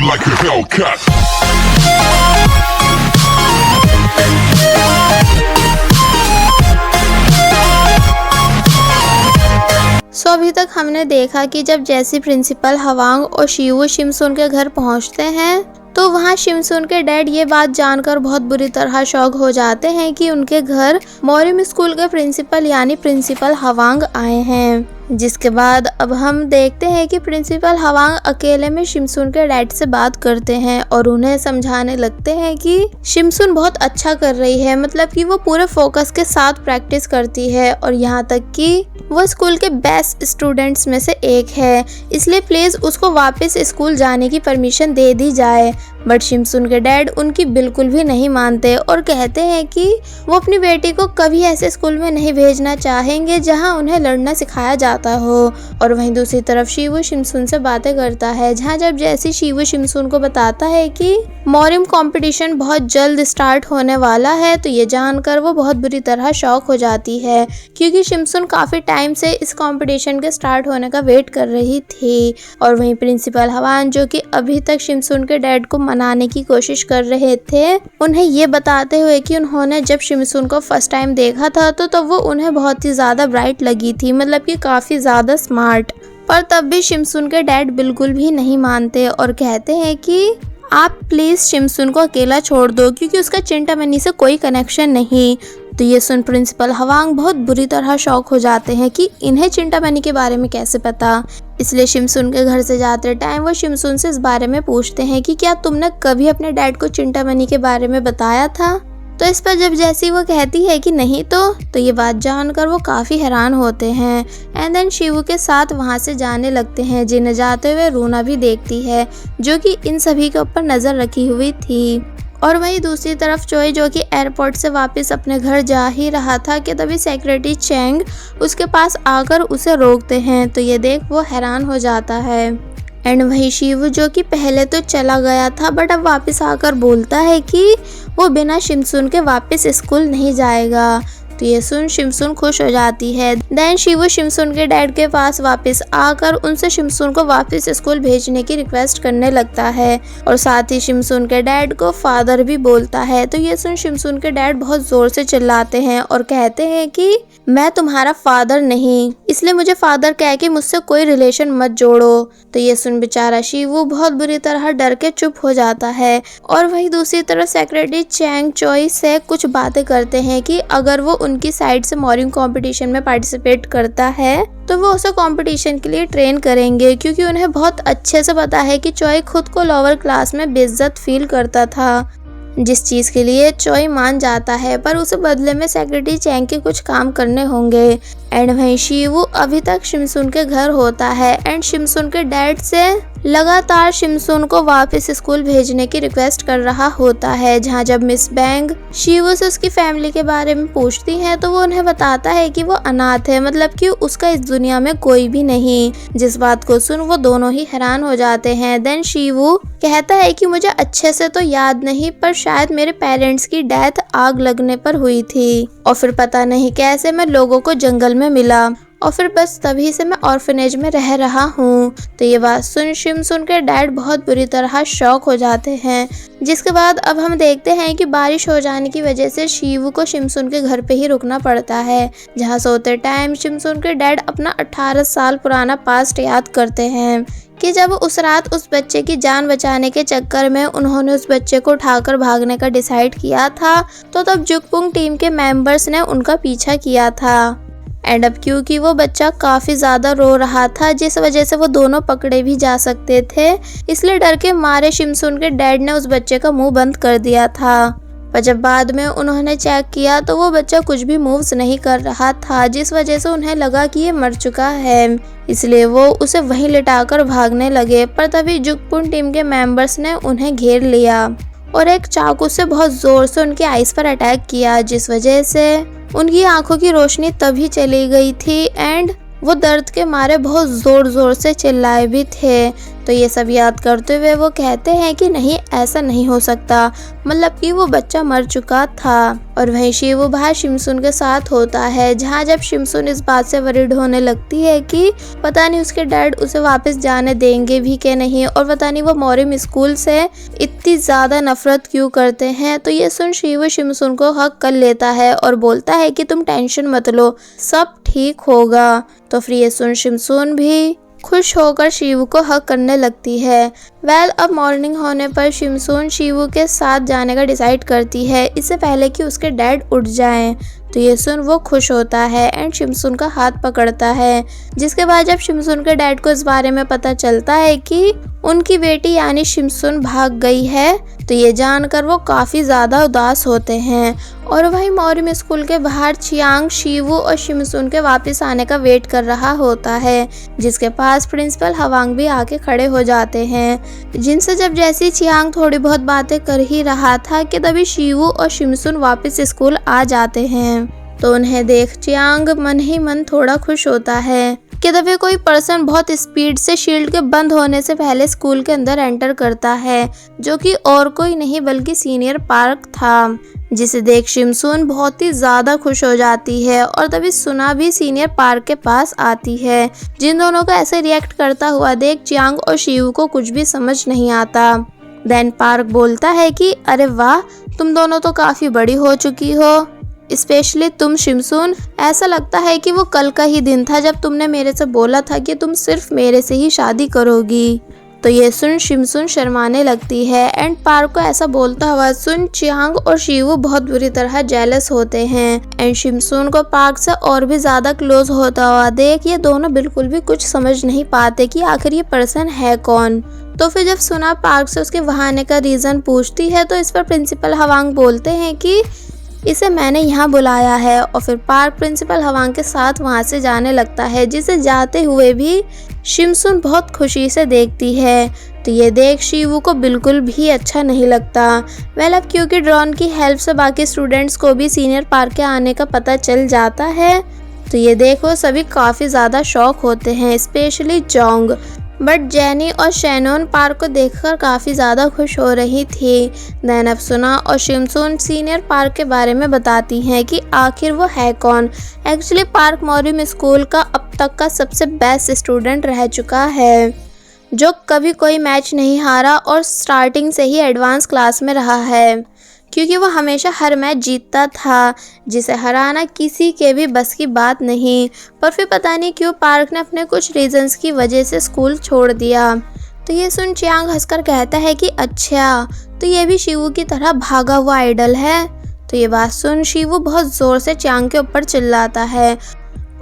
like a Hellcat. अभी तक हमने देखा कि जब जैसी प्रिंसिपल हवांग और शिवू शिमसुन के घर पहुंचते हैं तो वहां शिमसुन के डैड ये बात जानकर बहुत बुरी तरह शॉक हो जाते हैं कि उनके घर मॉरिम स्कूल के प्रिंसिपल यानी प्रिंसिपल हवांग आए हैं। जिसके बाद अब हम देखते हैं कि प्रिंसिपल हवांग अकेले में शिमसुन के डैड से बात करते हैं और उन्हें समझाने लगते हैं कि शिमसुन बहुत अच्छा कर रही है, मतलब कि वो पूरे फोकस के साथ प्रैक्टिस करती है और यहाँ तक कि वो स्कूल के बेस्ट स्टूडेंट्स में से एक है, इसलिए प्लीज उसको वापस स्कूल जाने की परमिशन दे दी जाए। बट शिमसुन के डैड उनकी बिल्कुल भी नहीं मानते और कहते हैं कि वो अपनी बेटी को कभी ऐसे स्कूल में नहीं भेजना चाहेंगे जहां उन्हें लड़ना सिखाया जाता हो। और वहीं दूसरी तरफ शिवू शिमसुन से बातें करता है, जहां जब जैसी शिवू शिमसुन को बताता है कि मॉरिम कंपटीशन बहुत जल्द स्टार्ट होने वाला है तो ये जानकर वो बहुत बुरी तरह शॉक हो जाती है, क्योंकि शिमसुन काफी टाइम से इस कंपटीशन के स्टार्ट होने का वेट कर रही थी। और वहीं प्रिंसिपल हवान जो कि अभी तक शिमसुन के डैड को मनाने की कोशिश कर रहे थे, उन्हें ये बताते हुए कि उन्होंने जब शिमसुन को फर्स्ट टाइम देखा था तो वो उन्हें बहुत ही ज्यादा ब्राइट लगी थी, मतलब कि काफी ज्यादा स्मार्ट। पर तब भी शिमसुन के डैड बिल्कुल भी नहीं मानते और कहते हैं कि आप प्लीज शिमसुन को अकेला छोड़ दो क्योंकि उसका चिंटामणि से कोई कनेक्शन नहीं। तो ये सुन प्रिंसिपल हवांग बहुत बुरी तरह शॉक हो जाते हैं कि इन्हें चिंटामणि के बारे में कैसे पता। इसलिए शिमसुन के घर से जाते टाइम वो शिमसुन से इस बारे में पूछते हैं कि क्या तुमने कभी अपने डैड को चिंटामणि के बारे में बताया था। तो इस पर जब जैसी वो कहती है कि नहीं तो ये बात जानकर वो काफी हैरान होते हैं। एंड देन शिवू के साथ वहां से जाने लगते हैं, जिन्हें जाते हुए रूना भी देखती है जो कि इन सभी के ऊपर नजर रखी हुई थी। और वहीं दूसरी तरफ चोई जो कि एयरपोर्ट से वापस अपने घर जा ही रहा था कि तभी सेक्रेटरी चेंग उसके पास आकर उसे रोकते हैं। तो ये देख वो हैरान हो जाता है। एंड वहीं शिवू जो कि पहले तो चला गया था बट अब वापस आकर बोलता है कि वो बिना शिमसुन के वापस स्कूल नहीं जाएगा। तो ये सुन शिमसुन खुश हो जाती है। देन शिवू शिमसुन के डैड के पास वापस आकर उनसे शिमसुन को वापस स्कूल भेजने की रिक्वेस्ट करने लगता है और साथ ही शिमसुन के डैड को फादर भी बोलता है। तो ये सुन शिमसुन के डैड बहुत जोर से चिल्लाते हैं और कहते हैं कि मैं तुम्हारा फादर नहीं, इसलिए मुझे फादर कह के मुझसे कोई रिलेशन मत जोड़ो। तो ये सुन बेचारा शिवू बहुत बुरी तरह डर के चुप हो जाता है। और वही दूसरी तरफ सेक्रेटरी चैंग चोई से कुछ बातें करते हैं कि अगर वो उनकी साइड से मॉर्निंग कंपटीशन में पार्टिसिपेट करता है तो वो उसे कंपटीशन के लिए ट्रेन करेंगे, क्योंकि उन्हें बहुत अच्छे से पता है कि चोई खुद को लोअर क्लास में बेइज्जत फील करता था, जिस चीज के लिए चोई मान जाता है, पर उसे बदले में सेक्रेटरी चैंग के कुछ काम करने होंगे। एंड वहीं शिवू अभी तक शिमसुन के घर होता है एंड शिमसुन के डैड से लगातार शिमसुन को वापस स्कूल भेजने की रिक्वेस्ट कर रहा होता है। जहां जब मिस बैंग शिवू से उसकी फैमिली के बारे में पूछती हैं तो वो उन्हें बताता है कि वो अनाथ है, मतलब कि उसका इस दुनिया में कोई भी नहीं। जिस बात को सुन वो दोनों ही हैरान हो जाते हैं। देन शिवू कहता है कि मुझे अच्छे से तो याद नहीं, पर शायद मेरे पेरेंट्स की डेथ आग लगने पर हुई थी और फिर पता नहीं कैसे मैं लोगों को जंगल में मिला और फिर बस तभी से मैं ऑर्फनेज में रह रहा हूँ। तो ये बात सुन शिमसुन के डैड बहुत बुरी तरह शॉक हो जाते हैं। जिसके बाद अब हम देखते हैं कि बारिश हो जाने की वजह से शिवू को शिमसुन के घर पे ही रुकना पड़ता है, जहाँ सोते टाइम शिमसुन के डैड अपना 18 साल पुराना पास्ट याद करते हैं कि जब उस रात उस बच्चे की जान बचाने के चक्कर में उन्होंने उस बच्चे को उठाकर भागने का डिसाइड किया था, तो तब जुकपुंग टीम के मेंबर्स ने उनका पीछा किया था। एंड अब क्योंकि वो बच्चा काफी ज्यादा रो रहा था, जिस वजह से वो दोनों पकड़े भी जा सकते थे, इसलिए डर के मारे शिमसुन के डैड ने उस बच्चे का मुंह बंद कर दिया था। पर जब बाद में उन्होंने चेक किया तो वो बच्चा कुछ भी मूव्स नहीं कर रहा था, जिस वजह से उन्हें लगा कि ये मर चुका है, इसलिए वो उसे वहीं लिटाकर भागने लगे। पर तभी जुकपुन टीम के मेंबर्स ने उन्हें घेर लिया और एक चाकू से बहुत जोर से उनकी आइस पर अटैक किया, जिस वजह से उनकी आंखों की रोशनी तभी चली गई थी एंड वो दर्द के मारे बहुत जोर जोर से चिल्लाए भी थे। तो ये सब याद करते हुए वो कहते हैं कि नहीं, ऐसा नहीं हो सकता, मतलब कि वो बच्चा मर चुका था। और वहीं शिवू बाहर शिमसुन के साथ होता है, जहाँ जब शिमसुन इस बात से वरीड होने लगती है कि पता नहीं उसके डैड उसे वापस जाने देंगे भी कि नहीं, और पता नहीं वो मोरिम स्कूल से इतनी ज़्यादा नफरत क्यों करते हैं। तो ये सुन शिवू शिमसुन को हक कर लेता है और बोलता है कि तुम टेंशन मत लो, सब ठीक होगा। तो फिर ये सुन शिमसुन भी खुश होकर शिवू को हक करने लगती है। अब मॉर्निंग होने पर शिमसुन शिवू के साथ जाने का डिसाइड करती है, इससे पहले कि उसके डैड उठ जाएं। तो ये सुन वो खुश होता है एंड शिमसुन का हाथ पकड़ता है। जिसके बाद जब शिमसुन के डैड को इस बारे में पता चलता है कि उनकी बेटी यानी शिमसुन भाग गई है, तो ये जानकर वो काफ़ी ज़्यादा उदास होते हैं। और वहीं मोरिम स्कूल के बाहर चियांग शिवू और शिमसुन के वापस आने का वेट कर रहा होता है, जिसके पास प्रिंसिपल हवांग भी आके खड़े हो जाते हैं। जिनसे जब जैसी चियांग थोड़ी बहुत बातें कर ही रहा था कि तभी शिवू और शिमसुन वापस स्कूल आ जाते हैं। तो उन्हें देख चियांग मन ही मन थोड़ा खुश होता है कि तभी कोई पर्सन बहुत स्पीड से शील्ड के बंद होने से पहले स्कूल के अंदर एंटर करता है, जो कि और कोई नहीं बल्कि सीनियर पार्क था। जिसे देख शिमसुन बहुत ही ज़्यादा खुश हो जाती है और तभी सुना भी सीनियर पार्क के पास आती है। जिन दोनों को ऐसे रिएक्ट करता हुआ देख चियांग और शिवू को कुछ भी समझ नहीं आता। देन पार्क बोलता है कि अरे वाह, तुम दोनों तो काफ़ी बड़ी हो चुकी हो, स्पेशली तुम शिमसुन। ऐसा लगता है कि वो कल का ही दिन था जब तुमने मेरे से बोला था कि तुम सिर्फ मेरे से ही शादी करोगी। तो ये सुन शिमसुन शर्माने लगती है एंड पार्क को ऐसा बोलता हुआ सुन चियांग और शिवू बहुत बुरी तरह जेलस होते हैं। एंड शिमसुन को पार्क से और भी ज़्यादा क्लोज होता हुआ देख ये दोनों बिल्कुल भी कुछ समझ नहीं पाते कि आखिर ये पर्सन है कौन। तो फिर जब सुना पार्क से उसके वहाँ आने का रीज़न पूछती है, तो इस पर प्रिंसिपल हवांग बोलते हैं कि इसे मैंने यहाँ बुलाया है। और फिर पार्क प्रिंसिपल हवांग के साथ वहाँ से जाने लगता है, जिसे जाते हुए भी शिमसुन बहुत खुशी से देखती है। तो ये देख शिवू को बिल्कुल भी अच्छा नहीं लगता। अब क्योंकि ड्रोन की हेल्प से बाकी स्टूडेंट्स को भी सीनियर पार्क के आने का पता चल जाता है, तो ये देखो सभी काफ़ी ज़्यादा शॉक होते हैं, स्पेशली जोंग। बट जेनी और शैनोन पार्क को देखकर काफ़ी ज़्यादा खुश हो रही थी। देन अब सुना और शिमसुन सीनियर पार्क के बारे में बताती हैं कि आखिर वो है कौन। एक्चुअली पार्क मोरिम स्कूल का अब तक का सबसे बेस्ट स्टूडेंट रह चुका है, जो कभी कोई मैच नहीं हारा और स्टार्टिंग से ही एडवांस क्लास में रहा है, क्योंकि वो हमेशा हर मैच जीतता था, जिसे हराना किसी के भी बस की बात नहीं। पर फिर पता नहीं क्यों पार्क ने अपने कुछ रीजंस की वजह से स्कूल छोड़ दिया। तो ये सुन चियांग हंसकर कहता है कि अच्छा, तो ये भी शिवू की तरह भागा हुआ आइडल है। तो ये बात सुन शिवू बहुत ज़ोर से चियांग के ऊपर चिल्लाता है।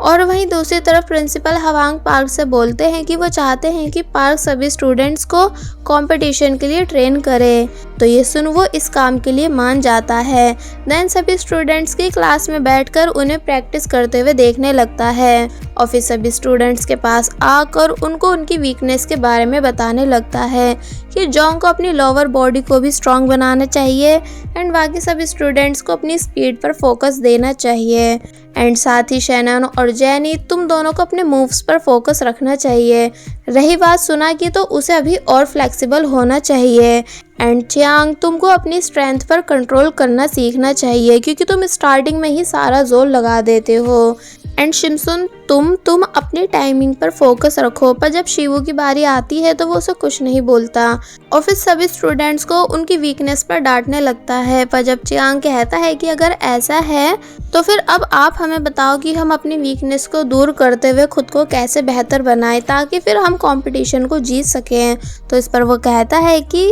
और वहीं दूसरी तरफ प्रिंसिपल हवांग पार्क से बोलते हैं कि वो चाहते हैं कि पार्क सभी स्टूडेंट्स को कंपटीशन के लिए ट्रेन करे। तो ये सुन वो इस काम के लिए मान जाता है। देन सभी स्टूडेंट्स की क्लास में बैठकर उन्हें प्रैक्टिस करते हुए देखने लगता है और फिर सभी स्टूडेंट्स के पास आकर उनको उनकी वीकनेस के बारे में बताने लगता है कि जोंग को अपनी लोअर बॉडी को भी स्ट्रॉन्ग बनाना चाहिए एंड बाकी सभी स्टूडेंट्स को अपनी स्पीड पर फोकस देना चाहिए। एंड साथ ही शैनन और जेनी, तुम दोनों को अपने मूव्स पर फोकस रखना चाहिए। रही बात सुना की, तो उसे अभी और फ्लेक्सिबल होना चाहिए। एंड चियांग, तुमको अपनी स्ट्रेंथ पर कंट्रोल करना सीखना चाहिए, क्योंकि तुम स्टार्टिंग में ही सारा जोर लगा देते हो। एंड शिमसुन, तुम अपनी टाइमिंग पर फोकस रखो। पर जब शिवू की बारी आती है तो वो उसे कुछ नहीं बोलता और फिर सभी स्टूडेंट्स को उनकी वीकनेस पर डांटने लगता है। पर जब चियांग कहता है कि अगर ऐसा है तो फिर अब आप हमें बताओ कि हम अपनी वीकनेस को दूर करते हुए खुद को कैसे बेहतर बनाएं, ताकि फिर हम कंपटीशन को जीत सकें। तो इस पर वो कहता है कि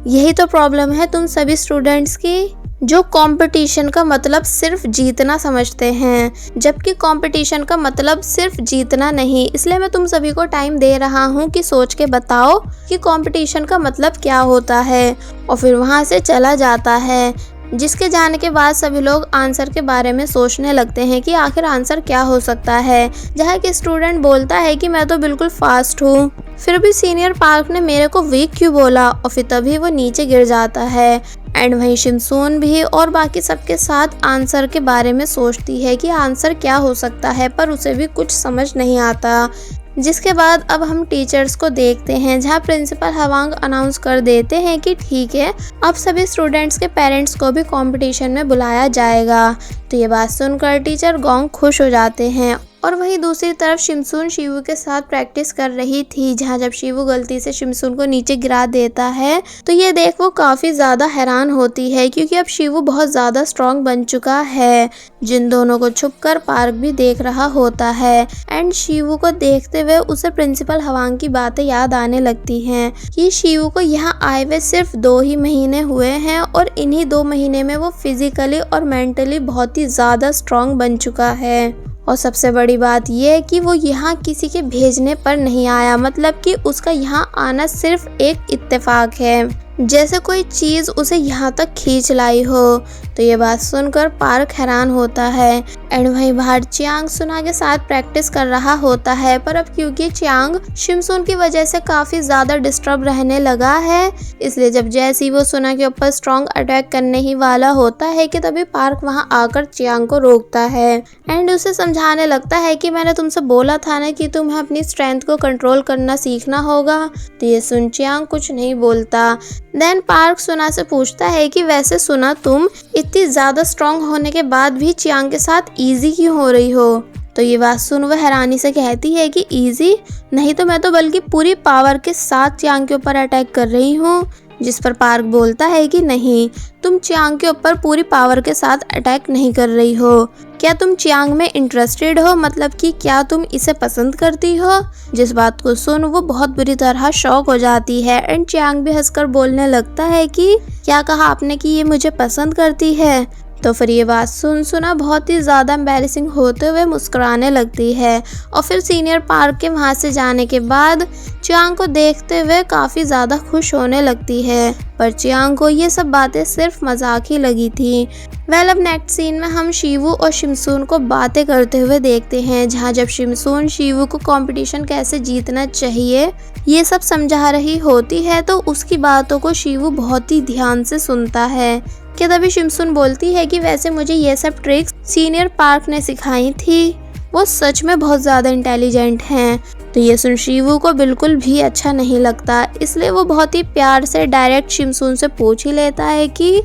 यही तो प्रॉब्लम है तुम सभी स्टूडेंट्स की, जो कंपटीशन का मतलब सिर्फ जीतना समझते हैं, जबकि कंपटीशन का मतलब सिर्फ जीतना नहीं। इसलिए मैं तुम सभी को टाइम दे रहा हूँ कि सोच के बताओ कि कंपटीशन का मतलब क्या होता है। और फिर वहाँ से चला जाता है, जिसके जाने के बाद सभी लोग आंसर के बारे में सोचने लगते हैं कि आखिर आंसर क्या हो सकता है। जहाँ कि स्टूडेंट बोलता है कि मैं तो बिल्कुल फास्ट हूँ, फिर भी सीनियर पार्क ने मेरे को वीक क्यों बोला। और फिर तभी वो नीचे गिर जाता है। एंड वहीं शिमसुन भी और बाकी सबके साथ आंसर के बारे में सोचती है कि आंसर क्या हो सकता है, पर उसे भी कुछ समझ नहीं आता। जिसके बाद अब हम टीचर्स को देखते हैं, जहां प्रिंसिपल हवांग अनाउंस कर देते हैं कि ठीक है, अब सभी स्टूडेंट्स के पेरेंट्स को भी कंपटीशन में बुलाया जाएगा। तो ये बात सुनकर टीचर गोंग खुश हो जाते हैं। और वहीं दूसरी तरफ शिमसून शिवू के साथ प्रैक्टिस कर रही थी, जहां जब शिवू गलती से शिमसून को नीचे गिरा देता है तो ये देख वो काफ़ी ज़्यादा हैरान होती है, क्योंकि अब शिवू बहुत ज़्यादा स्ट्रॉन्ग बन चुका है। जिन दोनों को छुपकर पार्क भी देख रहा होता है एंड शिवू को देखते हुए उसे प्रिंसिपल हवांग की बातें याद आने लगती हैं कि शिवू को यहाँ आए हुए सिर्फ 2 ही महीने हुए हैं और इन्हीं 2 महीने में वो फिजिकली और मेंटली बहुत ही ज़्यादा स्ट्रॉन्ग बन चुका है। और सबसे बड़ी बात यह है कि वो यहाँ किसी के भेजने पर नहीं आया, मतलब कि उसका यहाँ आना सिर्फ एक इत्तेफाक है, जैसे कोई चीज़ उसे यहाँ तक खींच लाई हो। तो ये बात सुनकर पार्क हैरान होता है एंड वहीं बाहर चियांग सुना के साथ प्रैक्टिस कर रहा होता है, पर अब क्योंकि चियांग शिमसून की वजह से काफ़ी ज़्यादा डिस्टर्ब रहने लगा है, इसलिए जब जैसे ही वो सुना के ऊपर स्ट्रॉन्ग अटैक करने ही वाला होता है कि तभी पार्क वहाँ आकर चियांग को रोकता है एंड उसे समझाने लगता है कि मैंने तुमसे बोला था ना कि तुम्हें अपनी स्ट्रेंथ को कंट्रोल करना सीखना होगा। तो ये सुन चियांग कुछ नहीं बोलता। देन पार्क सुना से पूछता है कि वैसे सुना, तुम इतनी ज़्यादा स्ट्रॉन्ग होने के बाद भी चियांग के साथ इजी क्यों हो रही हो? तो ये बात सुन वह हैरानी से कहती है कि इजी नहीं, तो मैं तो बल्कि पूरी पावर के साथ चियांग के ऊपर अटैक कर रही हूँ। जिस पर पार्क बोलता है कि नहीं, तुम चियांग के ऊपर पूरी पावर के साथ अटैक नहीं कर रही हो। क्या तुम चियांग में इंटरेस्टेड हो, मतलब कि क्या तुम इसे पसंद करती हो? जिस बात को सुन वो बहुत बुरी तरह शॉक हो जाती है एंड चियांग भी हंसकर बोलने लगता है कि क्या कहा आपने कि ये मुझे पसंद करती है? तो फिर ये बात सुना बहुत ही ज़्यादा एम्बैरेसिंग होते हुए मुस्कुराने लगती है। और फिर सीनियर पार्क के वहाँ से जाने के बाद चियांग को देखते हुए काफ़ी ज़्यादा खुश होने लगती है, पर चियांग को ये सब बातें सिर्फ मजाक ही लगी थी। अब नेक्स्ट सीन में हम शिवू और शिमसून को बातें करते हुए देखते हैं, जहाँ जब शिमसून शिवू को कंपटीशन कैसे जीतना चाहिए ये सब समझा रही होती है, तो उसकी बातों को शिवू बहुत ही ध्यान से सुनता है। कि तभी शिमसून बोलती है कि वैसे मुझे ये सब ट्रिक्स सीनियर पार्क ने सिखाई थी, वो सच में बहुत ज़्यादा इंटेलिजेंट हैं। तो ये सुन शिवू को बिल्कुल भी अच्छा नहीं लगता, इसलिए वो बहुत ही प्यार से डायरेक्ट शिमसून से पूछ ही लेता है कि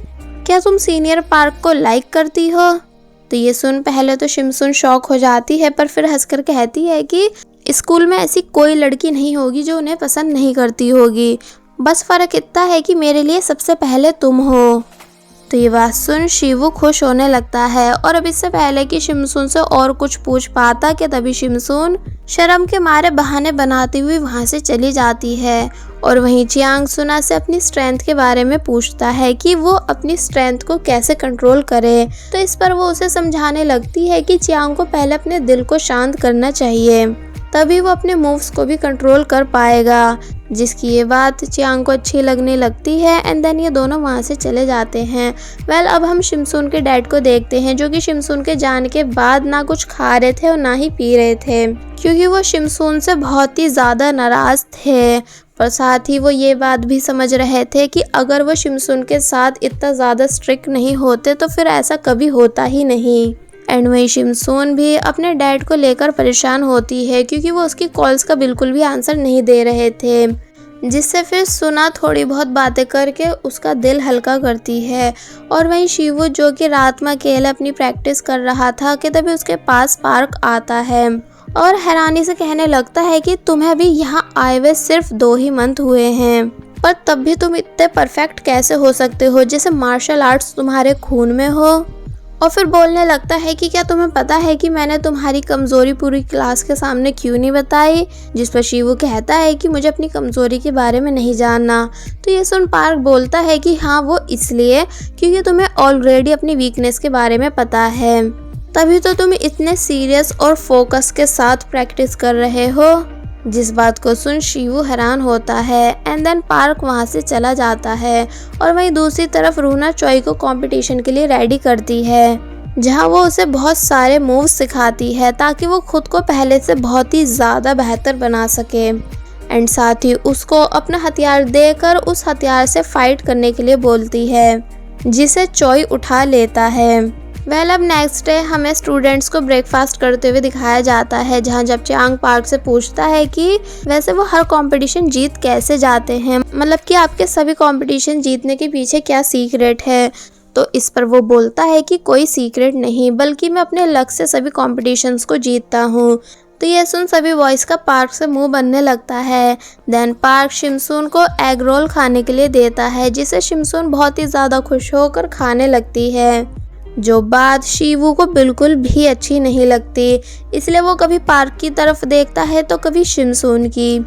क्या तुम सीनियर पार्क को लाइक करती हो? तो ये सुन पहले तो शिमसून शॉक हो जाती है, पर फिर हंसकर कहती है कि स्कूल में ऐसी कोई लड़की नहीं होगी जो उन्हें पसंद नहीं करती होगी, बस फ़र्क इतना है कि मेरे लिए सबसे पहले तुम हो। तो ये बात सुन शिवू खुश होने लगता है, और अब इससे पहले कि शिमसून से और कुछ पूछ पाता कि तभी शिमसून शर्म के मारे बहाने बनाती हुई वहाँ से चली जाती है। और वहीं चियांग सुना से अपनी स्ट्रेंथ के बारे में पूछता है कि वो अपनी स्ट्रेंथ को कैसे कंट्रोल करे। तो इस पर वो उसे समझाने लगती है कि चियांग को पहले अपने दिल को शांत करना चाहिए, तभी वो अपने मूव्स को भी कंट्रोल कर पाएगा। जिसकी ये बात चियांग को अच्छी लगने लगती है एंड देन ये दोनों वहाँ से चले जाते हैं। अब हम शिमसून के डैड को देखते हैं, जो कि शिमसून के जाने के बाद ना कुछ खा रहे थे और ना ही पी रहे थे, क्योंकि वो शिमसून से बहुत ही ज़्यादा नाराज़ थे। पर साथ ही वो ये बात भी समझ रहे थे कि अगर वो शिमसून के साथ इतना ज़्यादा स्ट्रिक्ट नहीं होते तो फिर ऐसा कभी होता ही नहीं। एंड वहीं शिमसून भी अपने डैड को लेकर परेशान होती है, क्योंकि वो उसकी कॉल्स का बिल्कुल भी आंसर नहीं दे रहे थे, जिससे फिर सुना थोड़ी बहुत बातें करके उसका दिल हल्का करती है। और वहीं शिवू, जो कि रात में अकेले अपनी प्रैक्टिस कर रहा था, कि तभी उसके पास पार्क आता है और हैरानी से कहने लगता है कि तुम्हें अभी यहाँ आए हुए सिर्फ 2 ही मंथ हुए हैं, पर तब भी तुम इतने परफेक्ट कैसे हो सकते हो, जैसे मार्शल आर्ट्स तुम्हारे खून में हो। और फिर बोलने लगता है कि क्या तुम्हें पता है कि मैंने तुम्हारी कमज़ोरी पूरी क्लास के सामने क्यों नहीं बताई? जिस पर शिवू कहता है कि मुझे अपनी कमज़ोरी के बारे में नहीं जानना। तो ये सुन पार्क बोलता है कि हाँ, वो इसलिए क्योंकि तुम्हें ऑलरेडी अपनी वीकनेस के बारे में पता है, तभी तो तुम इतने सीरियस और फोकस के साथ प्रैक्टिस कर रहे हो। जिस बात को सुन शिवू हैरान होता है एंड देन पार्क वहाँ से चला जाता है। और वहीं दूसरी तरफ रूना चॉय को कंपटीशन के लिए रेडी करती है, जहाँ वो उसे बहुत सारे मूव्स सिखाती है ताकि वो खुद को पहले से बहुत ही ज़्यादा बेहतर बना सके। एंड साथ ही उसको अपना हथियार देकर उस हथियार से फाइट करने के लिए बोलती है, जिसे चॉय उठा लेता है। वेल अब नेक्स्ट डे हमें स्टूडेंट्स को ब्रेकफास्ट करते हुए दिखाया जाता है, जहाँ जब चियांग पार्क से पूछता है कि वैसे वो हर कंपटीशन जीत कैसे जाते हैं, मतलब कि आपके सभी कंपटीशन जीतने के पीछे क्या सीक्रेट है। तो इस पर वो बोलता है कि कोई सीक्रेट नहीं, बल्कि मैं अपने लक से सभी कॉम्पिटिशन्स को जीतता हूँ। तो ये सुन सभी बॉयज़ का पार्क से मुंह बनने लगता है। देन पार्क शिमसून को एग रोल खाने के लिए देता है, जिसे शिमसून बहुत ही ज़्यादा खुश होकर खाने लगती है, जो बात शीवू को बिल्कुल भी अच्छी नहीं लगती। इसलिए वो कभी पार्क की तरफ देखता है तो कभी शिमसून की।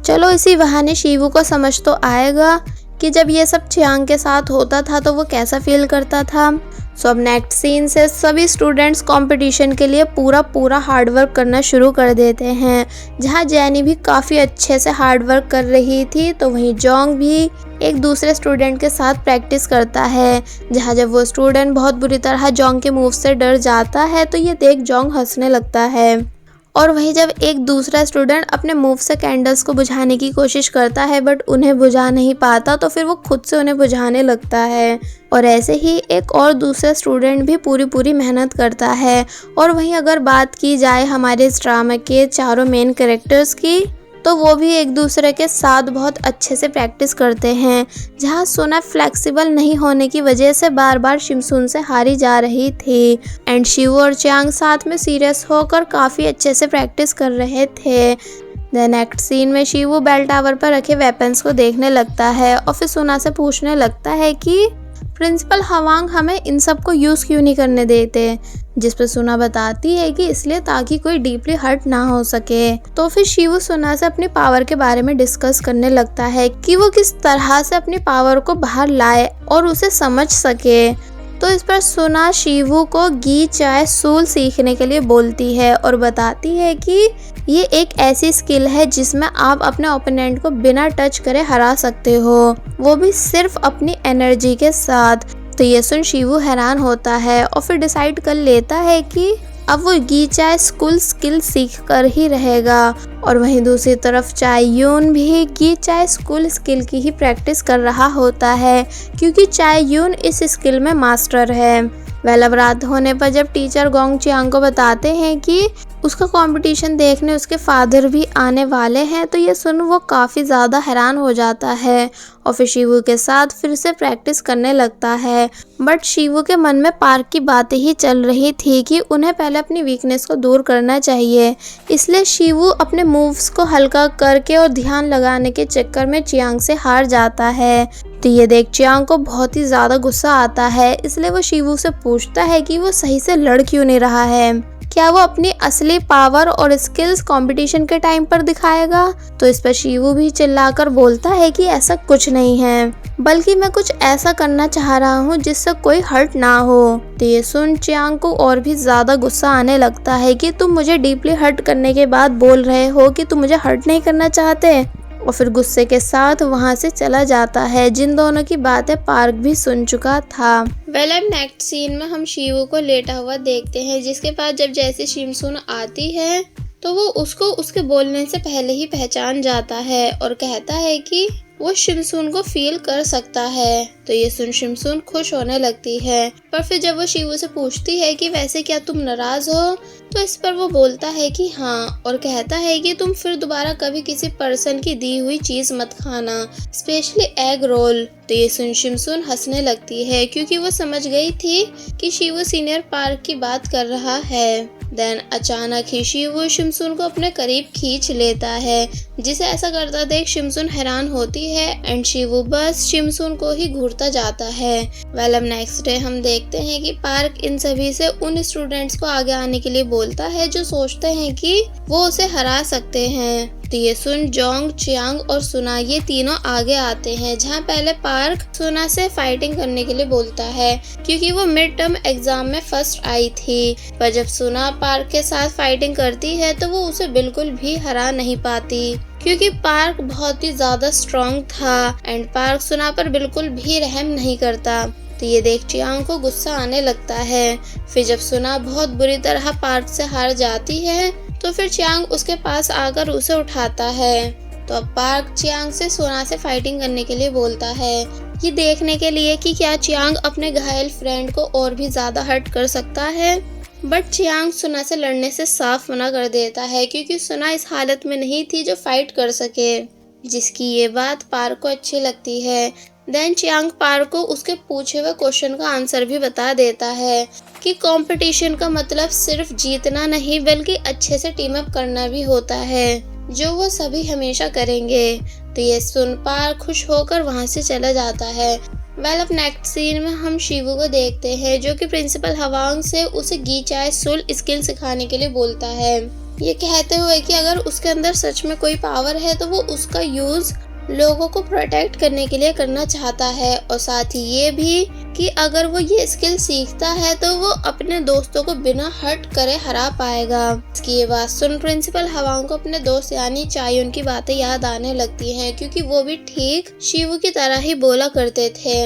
चलो इसी बहाने शीवू को समझ तो आएगा कि जब ये सब चियांग के साथ होता था तो वो कैसा फील करता था। सो अब नेक्स्ट सीन से सभी स्टूडेंट्स कंपटीशन के लिए पूरा हार्ड वर्क करना शुरू कर देते हैं। जहाँ जैनी भी काफ़ी अच्छे से हार्ड वर्क कर रही थी, तो वहीं जोंग भी एक दूसरे स्टूडेंट के साथ प्रैक्टिस करता है। जहाँ जब वो स्टूडेंट बहुत बुरी तरह जोंग के मूव से डर जाता है तो ये देख जोंग हंसने लगता है। और वहीं जब एक दूसरा स्टूडेंट अपने मूव से कैंडल्स को बुझाने की कोशिश करता है बट उन्हें बुझा नहीं पाता, तो फिर वो खुद से उन्हें बुझाने लगता है। और ऐसे ही एक और दूसरा स्टूडेंट भी पूरी मेहनत करता है। और वहीं अगर बात की जाए हमारे इस ड्रामा के चारों मेन कैरेक्टर्स की, तो वो भी एक दूसरे के साथ बहुत अच्छे से प्रैक्टिस करते हैं। जहाँ सोना फ्लेक्सिबल नहीं होने की वजह से बार शिमसून से हारी जा रही थी, एंड शिवू और चियांग साथ में सीरियस होकर काफ़ी अच्छे से प्रैक्टिस कर रहे थे। देन नेक्स्ट सीन में शिवू बेल टावर पर रखे वेपन्स को देखने लगता है और फिर सोना से पूछने लगता है कि प्रिंसिपल हवांग हमें इन सब को यूज़ क्यों नहीं करने देते। जिस पर सुना बताती है कि इसलिए ताकि कोई डीपली हर्ट ना हो सके। तो फिर शिवू सुना से अपनी पावर के बारे में डिस्कस करने लगता है कि वो किस तरह से अपनी पावर को बाहर लाए और उसे समझ सके। तो इस पर सुना शिवू को गी चाय सूल सीखने के लिए बोलती है और बताती है कि ये एक ऐसी स्किल है जिसमें आप अपने ओपोनेंट को बिना टच करे हरा सकते हो, वो भी सिर्फ अपनी एनर्जी के साथ। तो ये सुन शिवू हैरान होता है और फिर डिसाइड कर लेता है कि अब वो गी चाय स्किल सीख कर ही रहेगा। और वहीं दूसरी तरफ चाय यून भी गी चाय स्किल की ही प्रैक्टिस कर रहा होता है, क्योंकि चाय यून इस स्किल में मास्टर है। वेल अब रात होने पर जब टीचर गोंग चियांग को बताते हैं कि उसका कंपटीशन देखने उसके फादर भी आने वाले हैं, तो ये सुन वो काफ़ी ज़्यादा हैरान हो जाता है और फिर शिवू के साथ फिर से प्रैक्टिस करने लगता है। बट शिवू के मन में पार्क की बातें ही चल रही थी कि उन्हें पहले अपनी वीकनेस को दूर करना चाहिए। इसलिए शिवू अपने मूव्स को हल्का करके और ध्यान लगाने के चक्कर में चियांग से हार जाता है। तो ये देख चियांग को बहुत ही ज़्यादा गुस्सा आता है, इसलिए वो शिवू से पूछता है कि वो सही से लड़ क्यों नहीं रहा है, क्या वो अपनी असली पावर और स्किल्स कंपटीशन के टाइम पर दिखाएगा। तो इस पर शिवू भी चिल्लाकर बोलता है कि ऐसा कुछ नहीं है, बल्कि मैं कुछ ऐसा करना चाह रहा हूँ जिससे कोई हर्ट ना हो। तो ये सुन चियांग को और भी ज़्यादा गुस्सा आने लगता है कि तुम मुझे डीपली हर्ट करने के बाद बोल रहे हो कि तुम मुझे हर्ट नहीं करना चाहते, और फिर गुस्से के साथ वहाँ से चला जाता है। जिन दोनों की बातें पार्क भी सुन चुका था। वेल अब नेक्स्ट सीन में हम शिवू को लेटा हुआ देखते हैं, जिसके पास जब जैसे शिमसून आती है तो वो उसको उसके बोलने से पहले ही पहचान जाता है और कहता है कि वो शिमसून को फील कर सकता है। तो ये सुन शिमसून खुश होने लगती है, पर फिर जब वो शिवू से पूछती है कि वैसे क्या तुम नाराज हो, तो इस पर वो बोलता है कि हाँ, और कहता है कि तुम फिर दोबारा कभी किसी पर्सन की दी हुई चीज मत खाना, स्पेशली एग रोल। तो ये सुन शिमसून हंसने लगती है, क्योंकि वो समझ गई थी कि शिवू सीनियर पार्क की बात कर रहा है। देन अचानक ही शिवू शिमसून को अपने करीब खींच लेता है, जिसे ऐसा करता देख शिमसून हैरान होती है एंड शिवू बस शिमसून को ही घूरता जाता है। वेल अब नेक्स्ट डे हम देखते हैं कि पार्क इन सभी से उन स्टूडेंट्स को आगे आने के लिए बोलता है जो सोचते हैं कि वो उसे हरा सकते हैं। तो ये सुन जोंग, चियांग और सुना ये तीनों आगे आते हैं, जहाँ पहले पार्क सुना से फाइटिंग करने के लिए बोलता है, क्योंकि वो मिड टर्म एग्जाम में फर्स्ट आई थी। पर जब सुना पार्क के साथ फाइटिंग करती है तो वो उसे बिल्कुल भी हरा नहीं पाती, क्योंकि पार्क बहुत ही ज्यादा स्ट्रॉन्ग था एंड पार्क सुना पर बिल्कुल भी रहम नहीं करता। तो ये देख चियांग को गुस्सा आने लगता है। फिर जब सुना बहुत बुरी तरह पार्क से हार जाती है तो फिर चियांग उसके पास आकर उसे उठाता है। तो अब पार्क चियांग से सुना से फाइटिंग करने के लिए बोलता है, ये देखने के लिए कि क्या चियांग अपने घायल फ्रेंड को और भी ज्यादा हर्ट कर सकता है। बट चियांग सुना से लड़ने से साफ मना कर देता है क्योंकि सुना इस हालत में नहीं थी जो फाइट कर सके, जिसकी ये बात पार्क को अच्छी लगती है। देन चियांग पार्क को उसके पूछे हुए क्वेश्चन का आंसर भी बता देता है कि कंपटीशन का मतलब सिर्फ जीतना नहीं बल्कि अच्छे से टीम अप करना भी होता है, जो वो सभी हमेशा करेंगे। तो ये सुन पार्क खुश होकर वहाँ से चला जाता है। अब नेक्स्ट सीन में हम शिवू को देखते हैं जो कि प्रिंसिपल हवांग से उसे गीचाई सुल स्किल सिखाने के लिए बोलता है, ये कहते हुए कि अगर उसके अंदर सच में कोई पावर है तो वो उसका यूज लोगों को प्रोटेक्ट करने के लिए करना चाहता है, और साथ ही ये भी कि अगर वो ये स्किल सीखता है तो वो अपने दोस्तों को बिना हर्ट करे हरा पाएगा। इसकी ये बात सुन प्रिंसिपल हवांग को अपने दोस्त यानी चायुन की बातें याद आने लगती हैं क्योंकि वो भी ठीक शिवू की तरह ही बोला करते थे।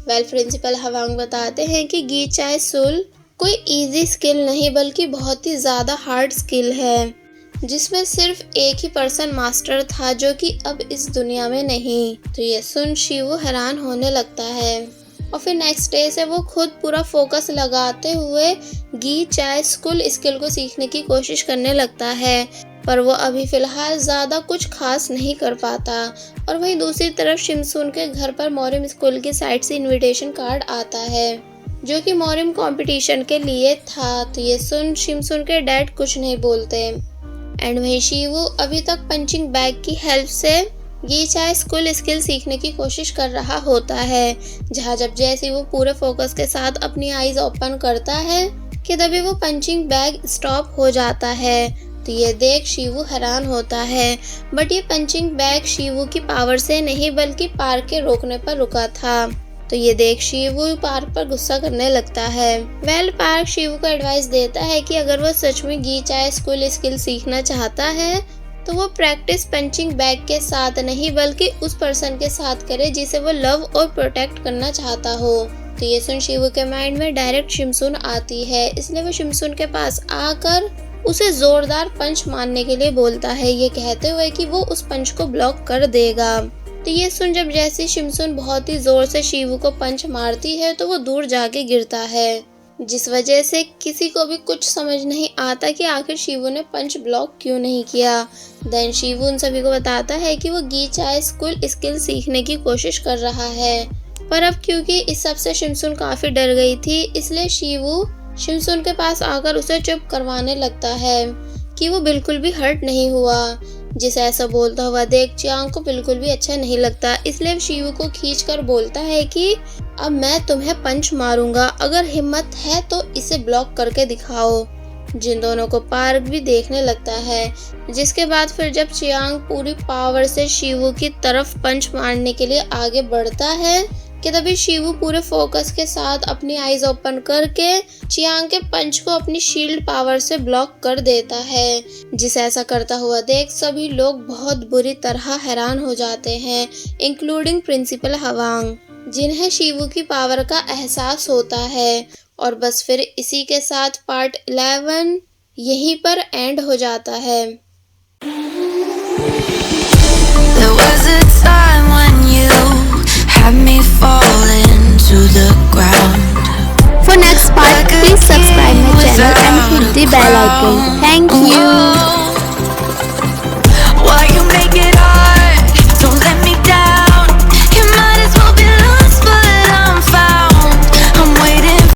प्रिंसिपल हवांग बताते हैं कि गीचाई सुल कोई इजी स्किल नहीं बल्कि बहुत ही ज्यादा हार्ड स्किल है, जिसमें सिर्फ एक ही पर्सन मास्टर था जो कि अब इस दुनिया में नहीं। तो ये सुन शिवू हैरान होने लगता है और फिर नेक्स्ट डे से वो खुद पूरा फोकस लगाते हुए गीचाई स्किल को सीखने की कोशिश करने लगता है, पर वो अभी फिलहाल ज्यादा कुछ खास नहीं कर पाता। और वहीं दूसरी तरफ शिमसुन के घर पर मोरिम स्कूल की साइड से इनविटेशन कार्ड आता है जो कि मोरिम कंपटीशन के लिए था। तो ये सुन शिमसुन के डैड कुछ नहीं बोलते एंड वहीं शिवू अभी तक पंचिंग बैग की हेल्प से गीचाई स्किल सीखने की कोशिश कर रहा होता है, जहाँ जब जैसे वो पूरे फोकस के साथ अपनी आईज ओपन करता है कि तभी वो पंचिंग बैग स्टॉप हो जाता है। तो ये देख शिवू हैरान होता है, बट ये पंचिंग बैग शिवू की पावर से नहीं बल्कि पार्क के रोकने पर रुका था। तो ये देख शिवू पार्क पर गुस्सा करने लगता है। पार्क शिवू को एडवाइस देता है कि अगर वो सच में गीचाई स्किल सीखना चाहता है तो वो प्रैक्टिस पंचिंग बैग के साथ नहीं बल्कि उस पर्सन के साथ करे जिसे वो लव और प्रोटेक्ट करना चाहता हो। तो ये सुन शिवू के माइंड में डायरेक्ट शिमसुन आती है, इसलिए वो शिमसुन के पास आकर उसे जोरदार पंच मारने के लिए बोलता है, ये कहते हुए कि वो उस पंच को ब्लॉक कर देगा। तो ये सुन जब जैसे शिमसुन बहुत ही जोर से शिवू को पंच मारती है तो वो दूर जाके गिरता है, जिस वजह से किसी को भी कुछ समझ नहीं आता कि आखिर शिवू ने पंच ब्लॉक क्यों नहीं किया। देन शिवू उन सभी को बताता है कि वो गीचाई स्किल सीखने की कोशिश कर रहा है, पर अब क्योंकि इस सब से शिमसुन काफी डर गई थी इसलिए शिवू शिमसुन के पास आकर उसे चुप करवाने लगता है कि वो बिल्कुल भी हर्ट नहीं हुआ। जिसे ऐसा बोलता हुआ देख चियांग को बिल्कुल भी अच्छा नहीं लगता, इसलिए शिवू को खींचकर बोलता है कि अब मैं तुम्हें पंच मारूंगा, अगर हिम्मत है तो इसे ब्लॉक करके दिखाओ। जिन दोनों को पार्क भी देखने लगता है, जिसके बाद फिर जब चियांग पूरी पावर से शिवू की तरफ पंच मारने के लिए आगे बढ़ता है कि तभी शिवू पूरे फोकस के साथ अपनी आईज ओपन करके चियांग के पंच को अपनी शील्ड पावर से ब्लॉक कर देता है। जिसे ऐसा करता हुआ देख सभी लोग बहुत बुरी तरह हैरान हो जाते हैं, इंक्लूडिंग प्रिंसिपल हवांग, जिन्हें शिवू की पावर का एहसास होता है। और बस फिर इसी के साथ पार्ट 11 यहीं पर एंड हो जाता है।